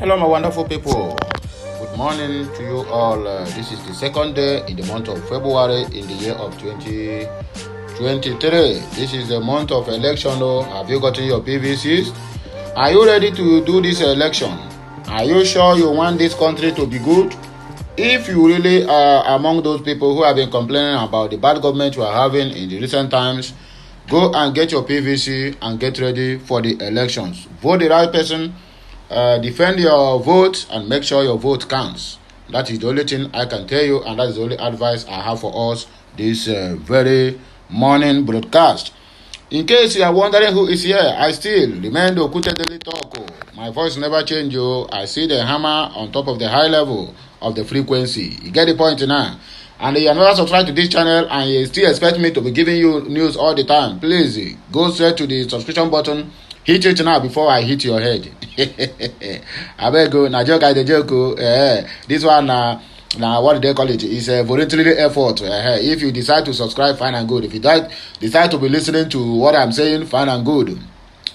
Hello, my wonderful people. Good morning to you all. This is the second day in the month of February in the year of 2023. This is the month of election. Have you gotten your PVCs? Are you ready to do this election? Are you sure you want this country to be good? If you really are among those people who have been complaining about the bad government you are having in the recent times, go and get your PVC and get ready for the elections. Vote the right person. Defend your vote and make sure your vote counts. That is the only thing I can tell you, and that is the only advice I have for us this very morning broadcast. In case you are wondering who is here, I still remain the Okute Daily Talk. My voice never change. I see the hammer on top of the high level of the frequency. You get the point now? And you are not subscribed to this channel and you still expect me to be giving you news all the time. Please go straight to the subscription button. Hit it now before I hit your head. I beg you, na joke I dey joke. This one now what do they call it? It's a voluntary effort. If you decide to subscribe, fine and good. If you decide to be listening to what I'm saying, fine and good.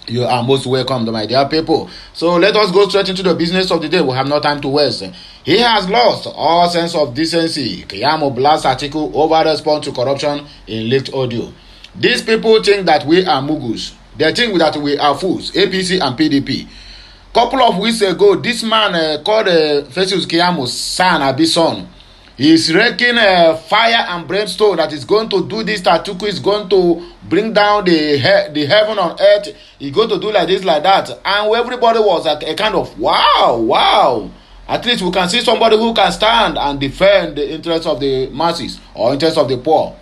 You are most welcome, my dear people. So let us go straight into the business of the day. We have no time to waste. He has lost all sense of decency. Keyamo blasts Atiku over response to corruption in leaked audio. These people think that we are mugus. They think that we are fools, APC and PDP. Couple of weeks ago, this man called Festus Keyamo's son, Abison, he's wreaking fire and brimstone that is going to do this. Atiku is going to bring down the heaven on earth. He's going to do like this, like that. And everybody was like a kind of, wow. At least we can see somebody who can stand and defend the interests of the masses or interests of the poor.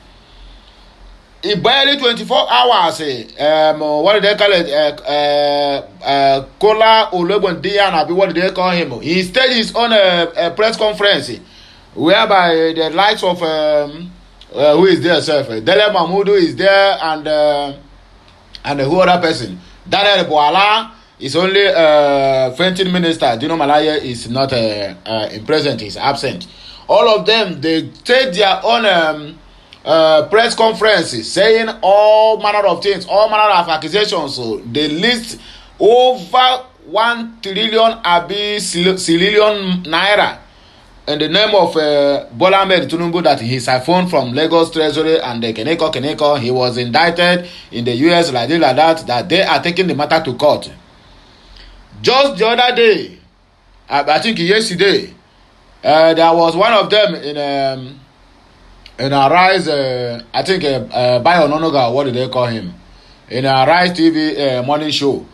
In barely 24 hours, what did they call it? Kola Olobondiyan, what did they call him? He staged his own press conference, whereby the likes of who is there, sir? Dele Mahmoud is there, and who other person? Daniel Boala is only fainting minister. Dino Malaya is not present; he's absent. All of them, they take their own. Press conferences saying all manner of things, all manner of accusations. So they list over 1 trillion sillion naira in the name of Bola Ahmed Tinubu that he siphoned from Lagos Treasury and the Keneko. He was indicted in the US like this, like that they are taking the matter to court. Just the other day, I think yesterday, there was one of them in Arise, I think Bayo Nonoga, what did they call him? In Arise TV morning show.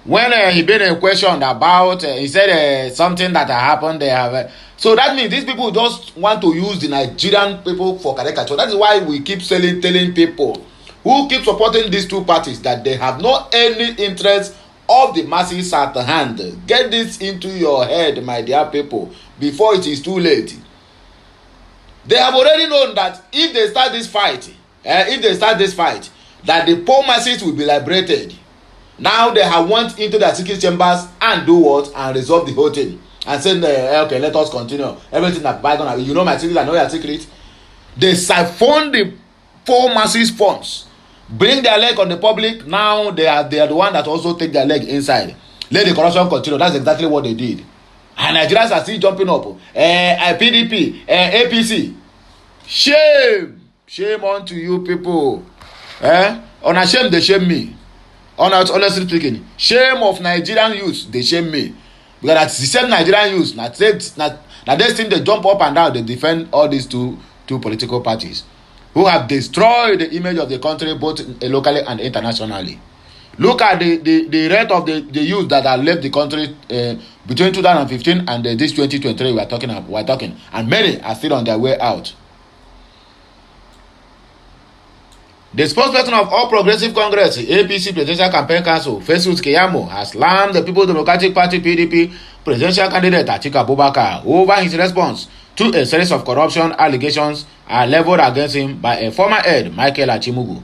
When he been questioned about, he said something that happened. They have, so that means these people just want to use the Nigerian people for caricature. That is why we keep telling people who keep supporting these two parties that they have no any interest of the masses at hand. Get this into your head, my dear people, before it is too late. They have already known that if they start this fight, that the poor masses will be liberated. Now they have went into their secret chambers and do what? And resolve the whole thing. And say, okay, let us continue. Everything that bygone, you know my secret, I know your secret. They siphon the poor masses funds, bring their leg on the public. Now they are the one that also take their leg inside. Let the corruption continue. That's exactly what they did. And Nigerians are still jumping up. PDP, APC. Shame unto you people. On a shame, they shame me. Honestly speaking, shame of Nigerian youth, they shame me. Because that's the same Nigerian youth. Now they think they jump up and down, they defend all these two political parties who have destroyed the image of the country both locally and internationally. Look at the rate of the youth that have left the country between 2015 and this 2023 we are talking, and many are still on their way out. The spokesperson of All Progressive Congress, APC Presidential Campaign Council, Festus Keyamo, has slammed the People's Democratic Party (PDP) presidential candidate Atiku Abubakar over his response to a series of corruption allegations leveled against him by a former head, Michael Achimugu.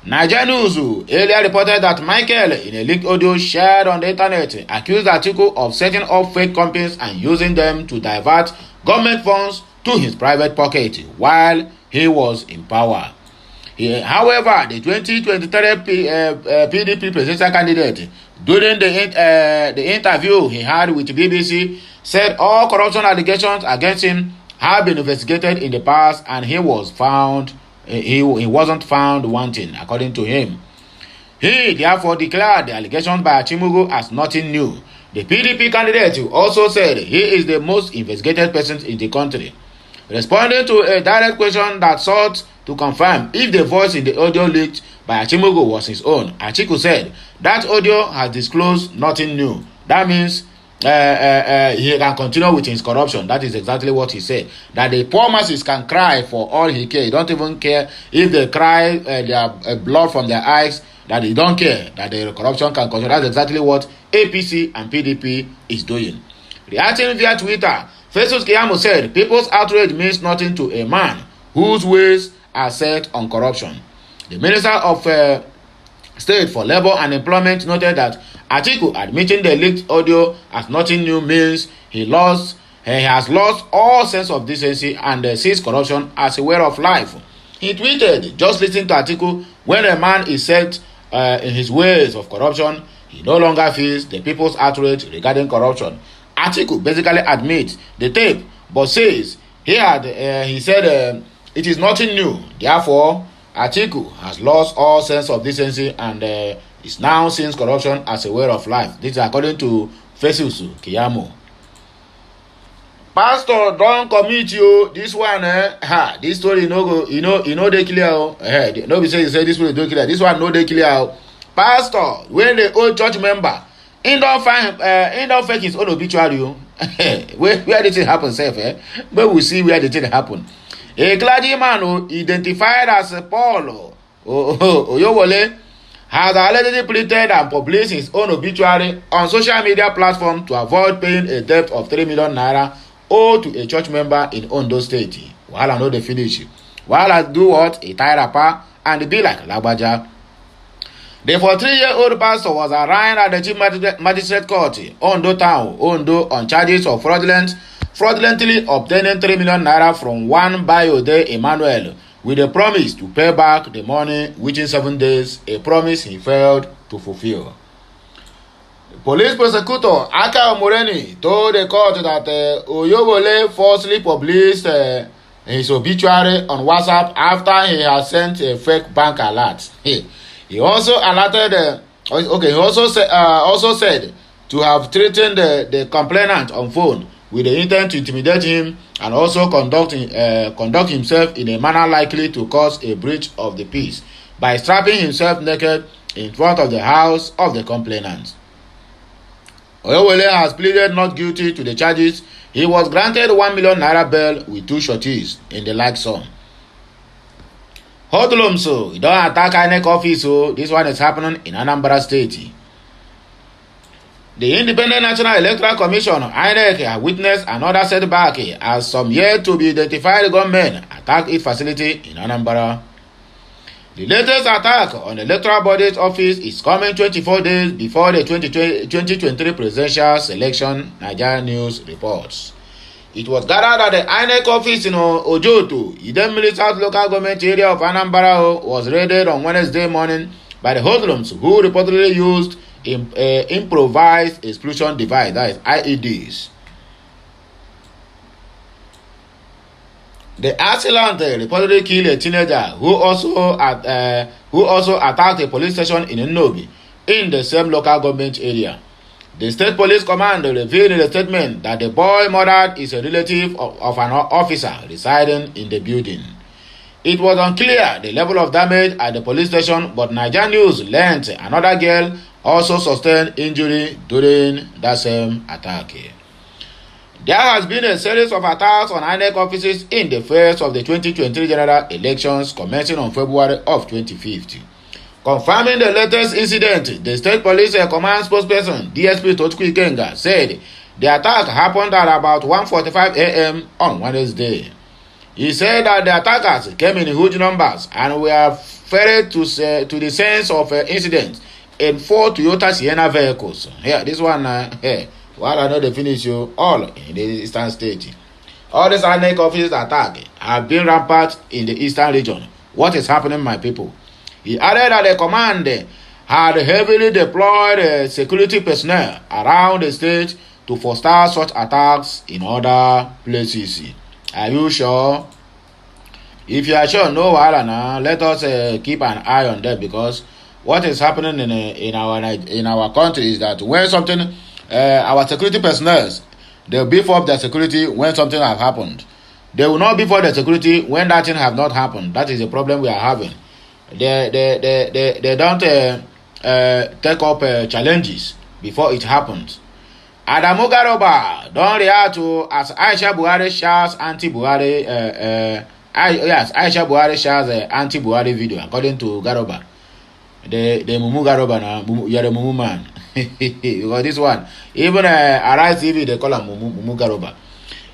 Nigeria News earlier reported that Michael, in a leaked audio shared on the internet, accused Atiku of setting up fake companies and using them to divert government funds to his private pocket while he was in power. However, the 2023 PDP presidential candidate During the interview he had with BBC, said all corruption allegations against him have been investigated in the past and he was found he wasn't found wanting, according to him. He therefore declared the allegations by Atiku as nothing new. The PDP candidate also said he is the most investigated person in the country. Responding to a direct question that sought to confirm if the voice in the audio leaked by Atiku was his own, Atiku said that audio has disclosed nothing new. That means he can continue with his corruption. That is exactly what he said. That the poor masses can cry for all he cares. He don't even care if they cry their blood from their eyes. That he don't care that the corruption can continue. That's exactly what APC and PDP is doing. Reacting via Twitter, Festus Keyamo said, people's outrage means nothing to a man whose ways are set on corruption. The Minister of State for Labour and Employment noted that Atiku admitting the leaked audio as nothing new means he has lost all sense of decency and sees corruption as a way of life. He tweeted, just listen to Atiku, when a man is set in his ways of corruption, he no longer feels the people's outrage regarding corruption. Atiku basically admits the tape, but says he said it is nothing new. Therefore, Atiku has lost all sense of decency and is now seeing corruption as a way of life. This is according to Festus Keyamo. Pastor, don't commit you. This one, this story no go. You know they clear. Nobody say you say this story don't clear. This one no they clear. Pastor, when the old church member, he don't fake his own obituary. Where did it happen, safe? But we see where did it happen. A clergyman identified as Paul Oyowole has already printed and published his own obituary on social media platform to avoid paying a debt of 3 million naira owed to a church member in Ondo State. While I know they finish. While I do what? A tie rapper and be like Lagbaja. The 43-year-old pastor was arraigned at the Chief Magistrate Court, Ondo Town, Ondo, on charges of fraudulently obtaining 3 million naira from one Bayode Emmanuel with a promise to pay back the money within 7 days, a promise he failed to fulfill. Police prosecutor Aka Moreni told the court that Oyowole falsely published his obituary on WhatsApp after he had sent a fake bank alert. He also alerted. He also said to have threatened the complainant on phone with the intent to intimidate him and also conduct himself in a manner likely to cause a breach of the peace by strapping himself naked in front of the house of the complainant. Oyowole has pleaded not guilty to the charges. He was granted 1 million naira bail with 2 sureties in the like sum. Fraudulent, so you don't attack INEC office, so this one is happening in Anambra State. The Independent National Electoral Commission, INEC, witnessed another setback as some yet to be identified gunmen attacked its facility in Anambra. The latest attack on the Electoral Body's office is coming 24 days before the 2023 presidential election, Nigeria News reports. It was gathered at the INEC office in Ojoto, Idemili South local government area of Anambra, was raided on Wednesday morning by the hoodlums who reportedly used improvised explosion device, that is IEDs. The assailant reportedly killed a teenager who also attacked a police station in Nnobi in the same local government area. The State Police Command revealed in a statement that the boy murdered is a relative of an officer residing in the building. It was unclear the level of damage at the police station, but Nigeria News learned another girl also sustained injury during that same attack. There has been a series of attacks on INEC offices in the face of the 2023 general elections commencing on February of 2050. Confirming the latest incident, the State Police Command spokesperson DSP Tochukwu Ikenga said the attack happened at about 1:45 a.m. on Wednesday. He said that the attackers came in huge numbers and were ferried to the scenes of incident in 4 Toyota Sienna vehicles. Here, this one, while I know they finish you all in the eastern state. All these INEC offices attack have been rampant in the eastern region. What is happening, my people? He added that the command had heavily deployed security personnel around the state to foster such attacks in other places. Are you sure? If you are sure, no wahala now. Let us keep an eye on that, because what is happening in our country is that when something, our security personnel, they'll beef up their security when something has happened. They will not beef up their security when that thing have not happened. That is the problem we are having. They don't take up challenges before it happens. Adamu Garoba don't react to as Aisha Buhari shares anti-Buhari. Aisha Buhari shares anti-Buhari video, according to Garoba. The Mumu Garoba now, you're the Mumu man. Because this one, even Arise TV, they call him Mumu Garoba.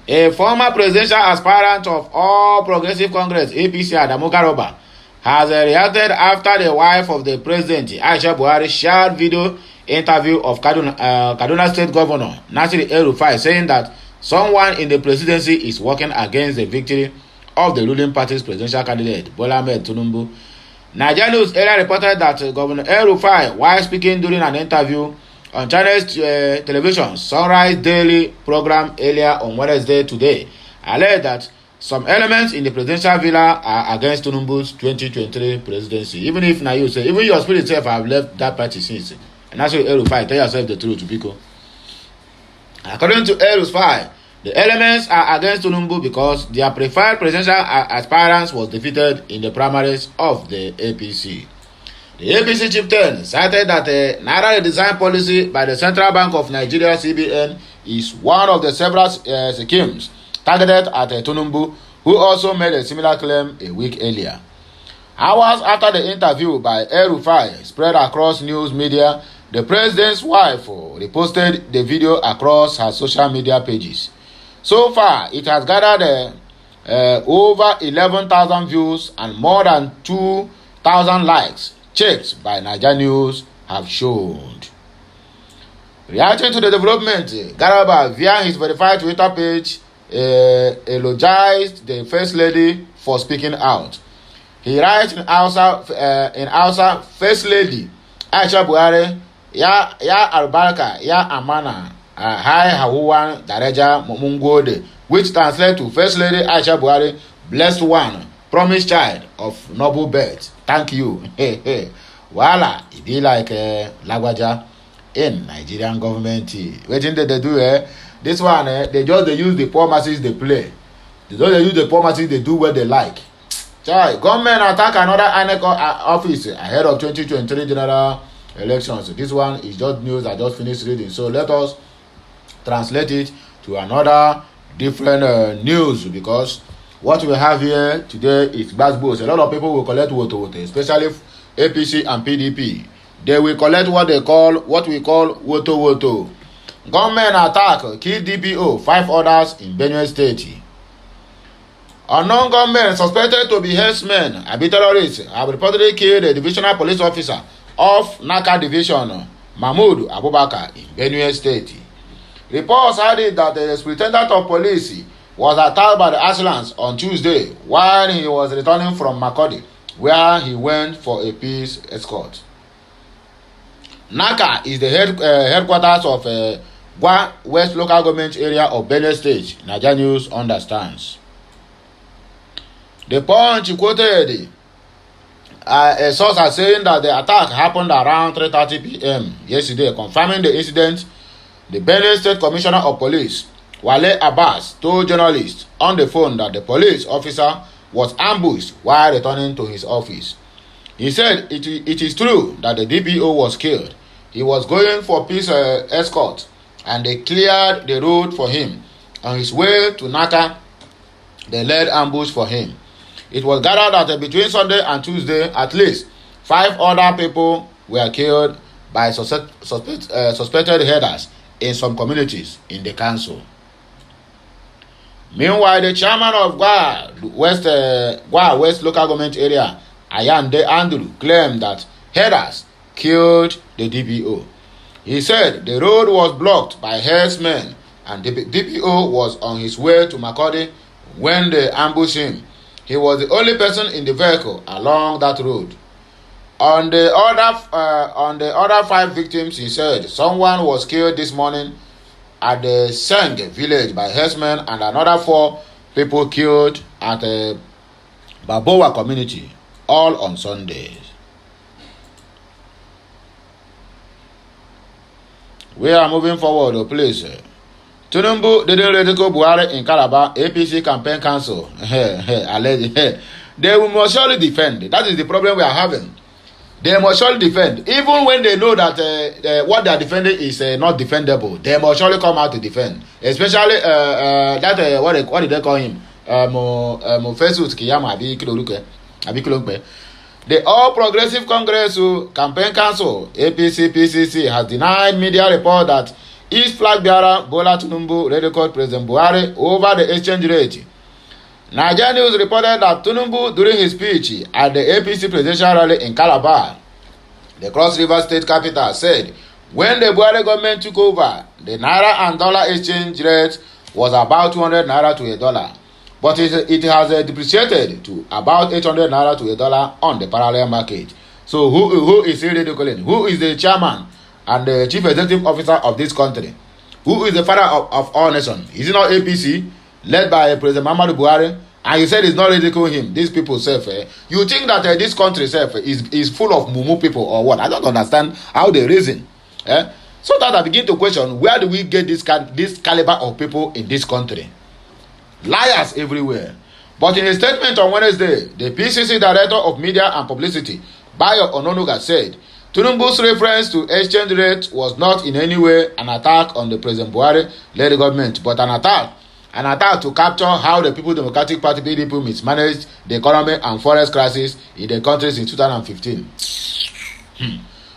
A former presidential aspirant of All Progressive Congress, APC, Adamu Garoba, has reacted after the wife of the president, Aisha Buhari, shared video interview of Kaduna State Governor Nasir El-Rufai, saying that someone in the presidency is working against the victory of the ruling party's presidential candidate, Bola Ahmed Tinubu. Nigeria News earlier reported that Governor El-Rufai, while speaking during an interview on Channels Television Sunrise Daily program earlier on Wednesday today, alleged that some elements in the presidential villa are against Tinubu's 2023 presidency. Even if now you say, even your spirit self have left that party since. And that's what El-Rufai, tell yourself the truth, Biko. According to El-Rufai, the elements are against Tinubu because their preferred presidential aspirant was defeated in the primaries of the APC. The APC chieftain cited that the Naira design policy by the Central Bank of Nigeria (CBN) is one of the several schemes targeted at Tinubu, who also made a similar claim a week earlier. Hours after the interview by El-Rufai spread across news media, the president's wife reposted the video across her social media pages. So far, it has gathered over 11,000 views and more than 2,000 likes. Checks by Nigeria News have shown. Reacting to the development, Garaba, via his verified Twitter page, eulogized the First Lady for speaking out. He writes in Hausa, First Lady Aisha Buhari, ya albarka, ya amana, hai hawan daraja mungode, which translates to First Lady Aisha Buhari, blessed one, promised child of noble birth. Thank you. Voila, it be like Lagwaja in Nigerian government. Waiting that they do this one, they use the poor masses they play. They use the poor masses, they do what they like. CHAII, government attack another INEC office ahead of 2023 general elections. This one is just news I just finished reading. So let us translate it to another different news, because what we have here today is Gbasgbos. A lot of people will collect vote, especially APC and PDP. They will collect what we call voto. Government attack, kill DPO, 5 others in Benue State. Unknown gunmen suspected to be herdsmen and terrorists have reportedly killed a divisional police officer of Naka Division, Mahmoud Abubakar, in Benue State. Reports added that the superintendent of police was attacked by the assailants on Tuesday while he was returning from Makurdi, where he went for a peace escort. Naka is the headquarters of Gwa West local government area of Benue State, Nigeria News understands. The Punch quoted a source as saying that the attack happened around 3:30 p.m. yesterday. Confirming the incident, the Benue State Commissioner of Police, Wale Abbas, told journalists on the phone that the police officer was ambushed while returning to his office. He said it is true that the DPO was killed. He was going for peace escort, and they cleared the road for him. On his way to Naka, they led ambush for him. It was gathered that between Sunday and Tuesday, at least 5 other people were killed by suspected headers in some communities in the council. Meanwhile, the chairman of Gwa West local government area, Ayande Andrew, claimed that headers killed the DPO. He said the road was blocked by herdsmen and the DPO was on his way to Makurdi when they ambushed him. He was the only person in the vehicle along that road. On the other 5 victims, he said someone was killed this morning at the Seng village by herdsmen, and another 4 people killed at a Babowa community, all on Sundays. We are moving forward, please. Tinubu didn't ridicule Buhari in Calabar, APC campaign council. They will must surely defend. That is the problem we are having. They must surely defend. Even when they know that what they are defending is not defendable, they must surely come out to defend. Especially what did they call him? Festus Kiyama Abikilokbe. The All Progressive Congress Campaign Council, APC, PCC, has denied media report that East flag bearer Bola Tinubu ridiculed President Buhari over the exchange rate. Nigeria News reported that Tinubu, during his speech at the APC presidential rally in Calabar, the Cross River State capital, said when the Buhari government took over, the naira and dollar exchange rate was about 200 naira to a dollar, but it has depreciated to about 800 naira to a dollar on the parallel market. So who is he ridiculing? Who is the chairman and the chief executive officer of this country? Who is the father of all nations? Is it not APC, led by President Muhammadu Buhari? And you said it's not ridiculing him. These people self, you think that this country self is full of mumu people or what? I don't understand how they reason. So that I begin to question, where do we get this caliber of people in this country? Liars everywhere. But in a statement on Wednesday, the PCC Director of Media and Publicity, Bayo Ononuga, said Tinubu's reference to exchange rate was not in any way an attack on the President Buhari-led government, but an attack to capture how the People's Democratic Party PDP mismanaged the economic and forest crisis in the country since 2015.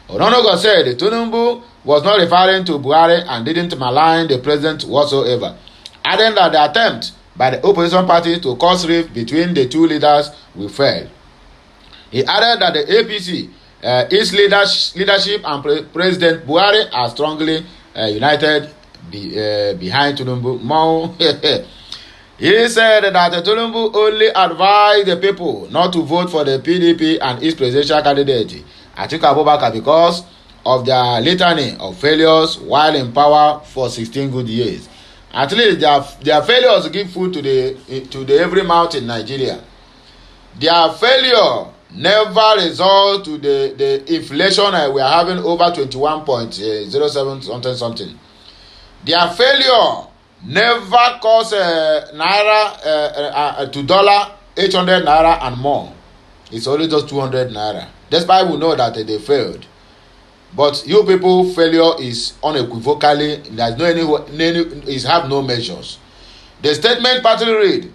Ononuga said Tinubu was not referring to Buhari and didn't malign the president whatsoever, adding that the attempt by the opposition party to cause rift between the two leaders will fail. He added that the APC, its leadership and President Buhari are strongly united behind Tinubu. He said that Tinubu only advised the people not to vote for the PDP and its presidential candidate, Atiku Abubakar, because of their litany of failures while in power for 16 good years. At least their failures give food to the every mouth in Nigeria. Their failure never result to the inflation we are having over 21.07 something. Their failure never cost naira to dollar 800 naira and more. It's only just 200 naira. Despite we know that they failed. But you people failure is unequivocally, there's no have no measures. The statement partly read,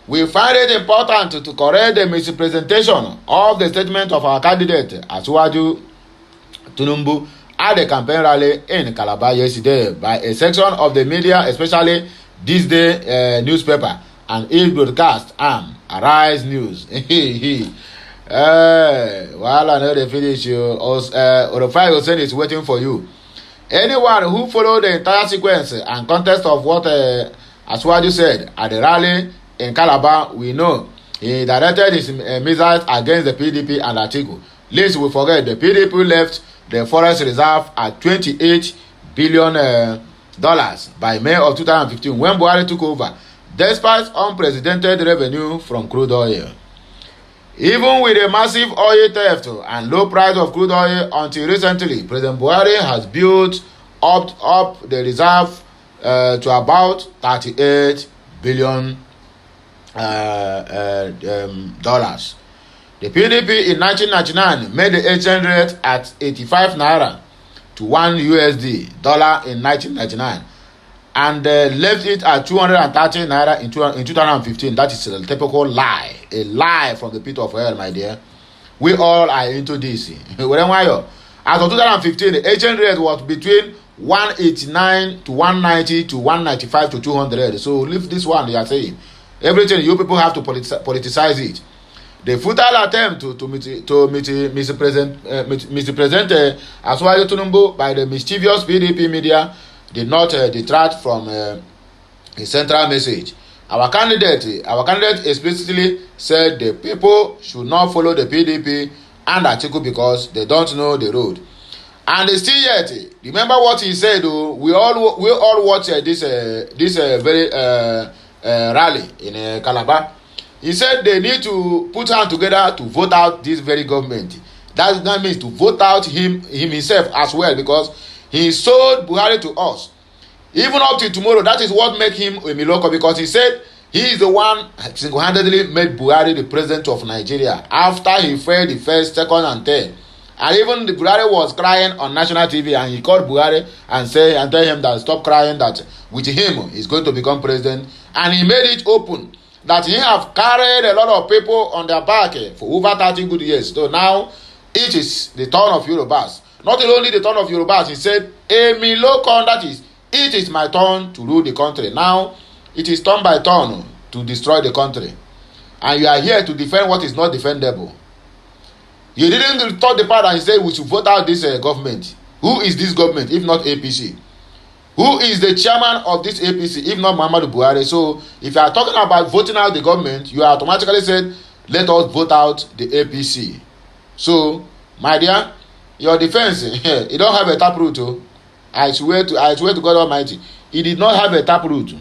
we find it important to correct the misrepresentation of the statement of our candidate Asiwaju Tinubu at the campaign rally in Calabar yesterday by a section of the media, especially this day newspaper and its broadcast arm, Arise News. While I know they finish you, Orofai Hussein is waiting for you. Anyone who followed the entire sequence and context of what Asiwaju said at the rally in Calabar, we know he directed his missiles against the PDP and Atiku. Lest we forget, the PDP left the forest reserve at $28 billion by May of 2015 when Buhari took over, despite unprecedented revenue from crude oil. Even with a massive oil theft and low price of crude oil until recently, President Buhari has built up the reserve to about $38 billion. The PDP in 1999 made the exchange rate at 85 naira to $1 dollar in 1999 and left it at 230 naira in 2015. That is a typical lie, a lie from the pit of hell, my dear. We all are into this. As of 2015, the exchange rate was between 189 to 190 to 195 to 200. So leave this one, they are saying. Everything you people have to politicize it. The futile attempt to misrepresent Asiwaju Tinubu by the mischievous PDP media did not detract from a central message. Our candidate explicitly said the people should not follow the PDP and Atiku because they don't know the road. And they still yet. Remember what he said. We all watch this very rally in Calabar. He said they need to put hands together to vote out this very government. That means to vote out him himself as well, because he sold Buhari to us. Even up to tomorrow, that is what make him a Miloko, because he said he is the one single-handedly made Buhari the president of Nigeria after he failed the first, second, and third. And even the Buhari was crying on national TV, and he called Buhari and tell him that stop crying, that with him he's going to become president. And he made it open that he have carried a lot of people on their back for over 30 good years. So now it is the turn of Yorubas. Not only the turn of Yorubas, he said, Emi Lokon, that is, it is my turn to rule the country. Now it is turn by turn to destroy the country. And you are here to defend what is not defendable. You didn't talk the part and say we should vote out this government. Who is this government if not APC? Who is the chairman of this APC if not Muhammadu Buhari? So if you are talking about voting out the government, you automatically said, let us vote out the APC. So, my dear, your defense, you don't have a taproot. Oh. I swear to God Almighty, he did not have a taproot.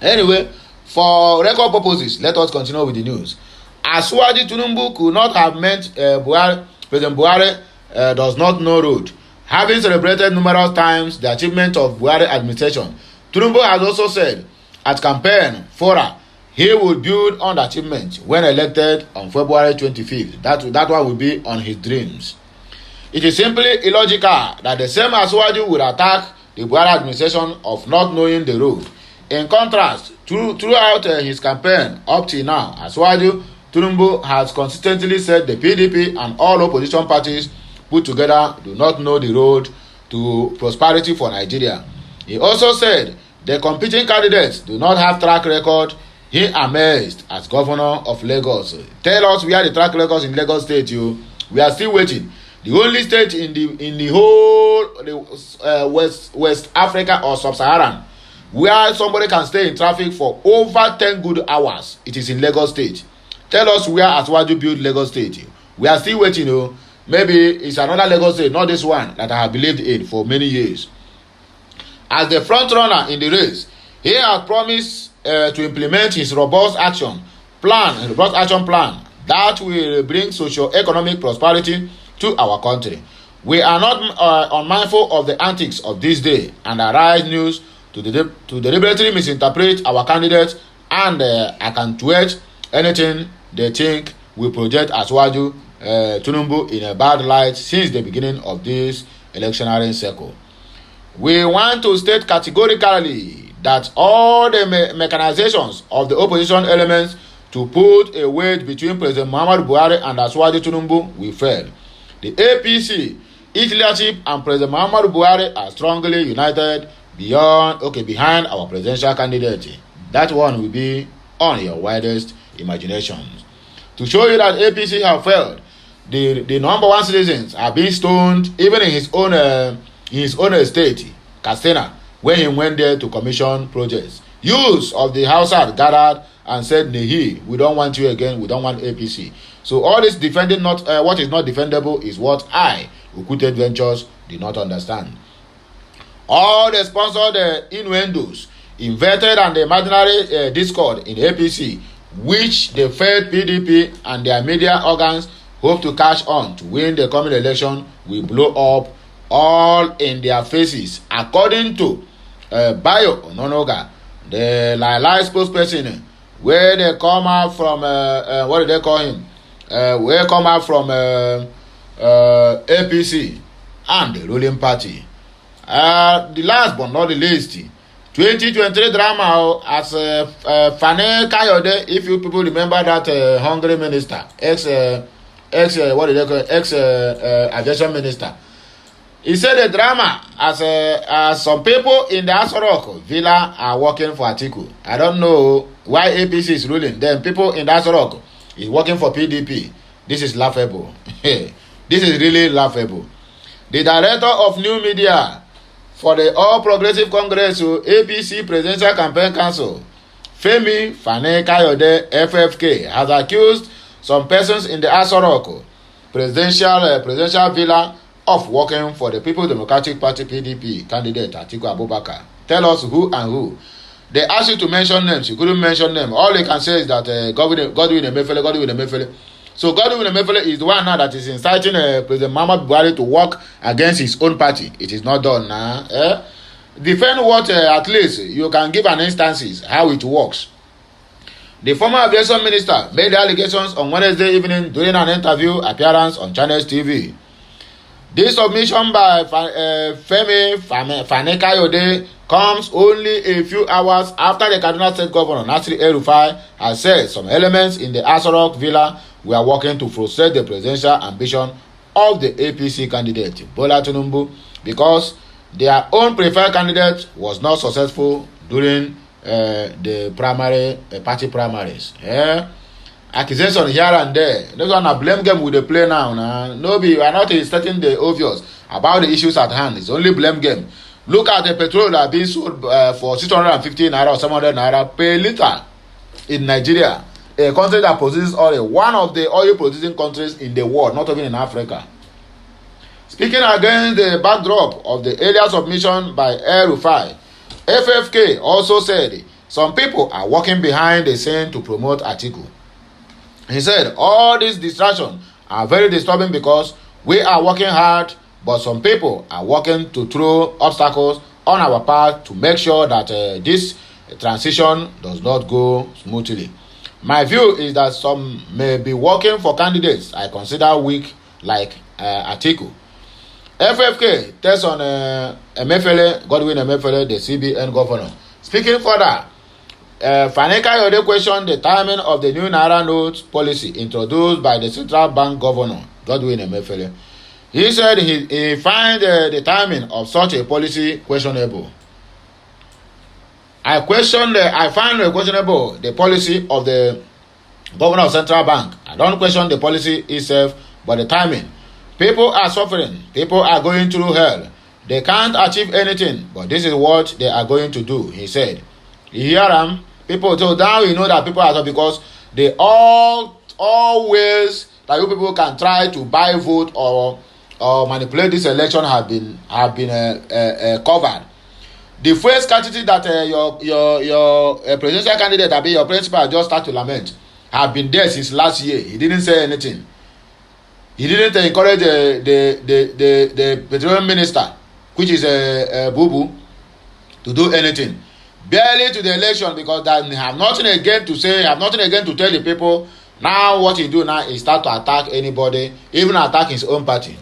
Anyway, for record purposes, let us continue with the news. Asuwaju Tinubu could not have meant President Buhari does not know road. Having celebrated numerous times the achievement of Buhari administration, Tinubu has also said at campaign fora he will build on the achievement when elected on February 25th. That one will be on his dreams. It is simply illogical that the same Asuwaju would attack the Buhari administration of not knowing the road. In contrast, throughout his campaign up till now, Asuwaju Tinubu has consistently said the PDP and all opposition parties put together do not know the road to prosperity for Nigeria. He also said the competing candidates do not have track record. He amazed as governor of Lagos. Tell us where the track records in Lagos State. We are still waiting. The only state in the whole West Africa or Sub-Saharan where somebody can stay in traffic for over 10 good hours, it is in Lagos State. Tell us where Asuwaju built Lagos State. We are still waiting. Maybe it's another Lagos State, not this one that I have believed in for many years. As the front runner in the race, he has promised to implement his robust action plan that will bring socio-economic prosperity to our country. We are not unmindful of the antics of this day and arise news to deliberately misinterpret our candidates, and I can tweet anything they think will project Asuwaju Tinubu in a bad light since the beginning of this electionary cycle. We want to state categorically that all the mechanizations of the opposition elements to put a wedge between President Muhammadu Buhari and Asuwaju Tinubu will fail. The APC, its leadership, and President Muhammadu Buhari are strongly united behind our presidential candidate. That one will be on your widest imaginations. To show you that APC have failed, the number one citizens are being stoned even in his own estate, Castena, when he went there to commission projects. Youths of the Hausa gathered and said, Nehi, we don't want you again, we don't want APC. So all this defending what is not defendable is what I, Ukute Ventures, did not understand. All the sponsored innuendos, inverted and the imaginary discord in APC, which the failed PDP and their media organs hope to catch on to win the coming election, will blow up all in their faces, according to Bayo Ononoga, the Lai spokesperson, where they come out from, what do they call him? Where come out from APC and the ruling party. The last but not the least, 2023 drama as Fane Kayode, if you people remember that Hungary minister, aviation minister. He said the drama as some people in the Asorok villa are working for Atiku. I don't know why APC is ruling. Then people in the Asorok is working for PDP. This is laughable. This is really laughable. The director of new media for the All Progressive Congress, APC Presidential Campaign Council, Femi Fane Kayode, FFK, has accused some persons in the Asorok presidential villa of working for the People's Democratic Party (PDP) candidate Atiku Abubakar. Tell us who and who. They asked you to mention names. You couldn't mention them. All you can say is that Godwin Emefiele. So Godwin Emefiele is the one now that is inciting President Muhammadu Buhari to work against his own party. It is not done now. Defend what at least you can give an instances how it works. The former aviation minister made allegations on Wednesday evening during an interview appearance on Channels TV. This submission by Femi Fani-Kayode comes only a few hours after the Kaduna State Governor Nasir El-Rufai has said some elements in the Aso Rock Villa were working to frustrate the presidential ambition of the APC candidate Bola Tinubu because their own preferred candidate was not successful during the party primaries. Accusation here and there. This one a blame game with the play now. No, we are not stating the obvious about the issues at hand. It's only blame game. Look at the petrol that being sold for 650 naira or 700 naira per liter in Nigeria, a country that produces oil, one of the oil producing countries in the world, not even in Africa. Speaking against the backdrop of the earlier submission by El-Rufai, FFK also said some people are working behind the scene to promote Atiku. He said all these distractions are very disturbing because we are working hard, but some people are working to throw obstacles on our path to make sure that this transition does not go smoothly. My view is that some may be working for candidates I consider weak, like Atiku. FFK tests on Godwin Emefiele, the CBN governor. Speaking further, Fani-Kayode questioned the timing of the new Naira note policy introduced by the Central Bank Governor, Godwin Emefiele. He said he find the timing of such a policy questionable. I find questionable the policy of the Governor of Central Bank. I don't question the policy itself, but the timing. People are suffering. People are going through hell. They can't achieve anything, but this is what they are going to do, he said. You hear them? People, so now you know that people are suffering because they always that you people can try to buy vote or manipulate this election have been covered. The first category that your presidential candidate, I mean your principal, just start to lament, have been there since last year. He didn't say anything. He didn't encourage the petroleum minister, which is Bubu, to do anything. Barely to the election because they have nothing again to say, have nothing again to tell the people. Now what he do now is start to attack anybody, even attack his own party.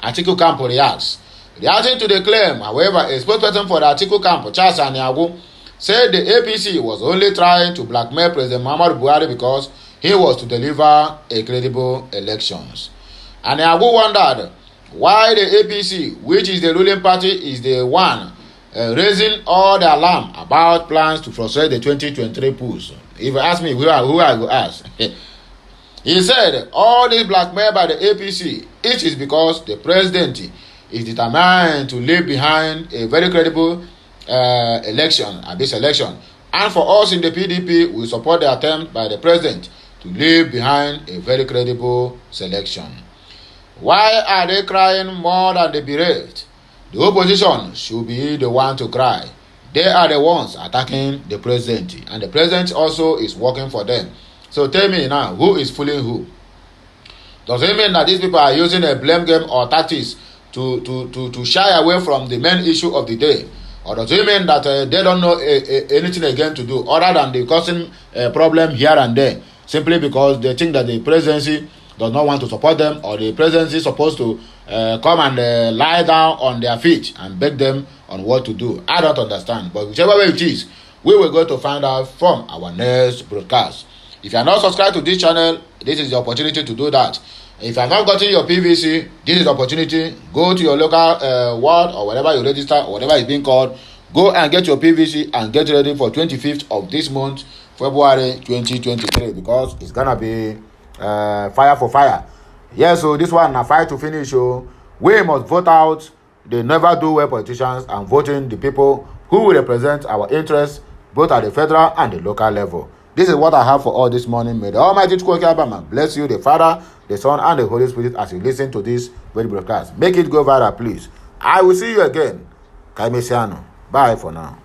Atiku camp reacts. Reacting to the claim, however, a spokesperson for the Atiku camp, Charles Aniago, said the APC was only trying to blackmail President Muhammadu Buhari because he was to deliver a credible elections. Aniago wondered why the APC, which is the ruling party, is the one raising all the alarm about plans to frustrate the 2023 polls. If you ask me who I go ask, he said all this blackmail by the APC, it is because the president is determined to leave behind a very credible election at this election. And for us in the PDP, we support the attempt by the president to leave behind a very credible selection. Why are they crying more than the bereaved? The opposition should be the one to cry. They are the ones attacking the president, and the president also is working for them. So tell me now, who is fooling who? Does it mean that these people are using a blame game or tactics to shy away from the main issue of the day? Or does it mean that they don't know anything again to do other than the causing a problem here and there, simply because they think that the presidency does not want to support them, or the presidency is supposed to come and lie down on their feet and beg them on what to do? I don't understand. But whichever way it is, we will go to find out from our next broadcast. If you are not subscribed to this channel, this is the opportunity to do that. If you have not gotten your PVC, this is the opportunity. Go to your local ward or wherever you register or whatever is being called. Go and get your PVC and get ready for 25th of this month, February 2023, because it's gonna be fire for fire. Yeah, so this one a fight to finish. So we must vote out the never do well politicians and vote in the people who will represent our interests both at the federal and the local level. This is what I have for all this morning. May the Almighty Chukwuka bless you, the Father, the Son, and the Holy Spirit as you listen to this very broadcast. Make it go viral, please. I will see you again. Kaimesiano. Bye for now.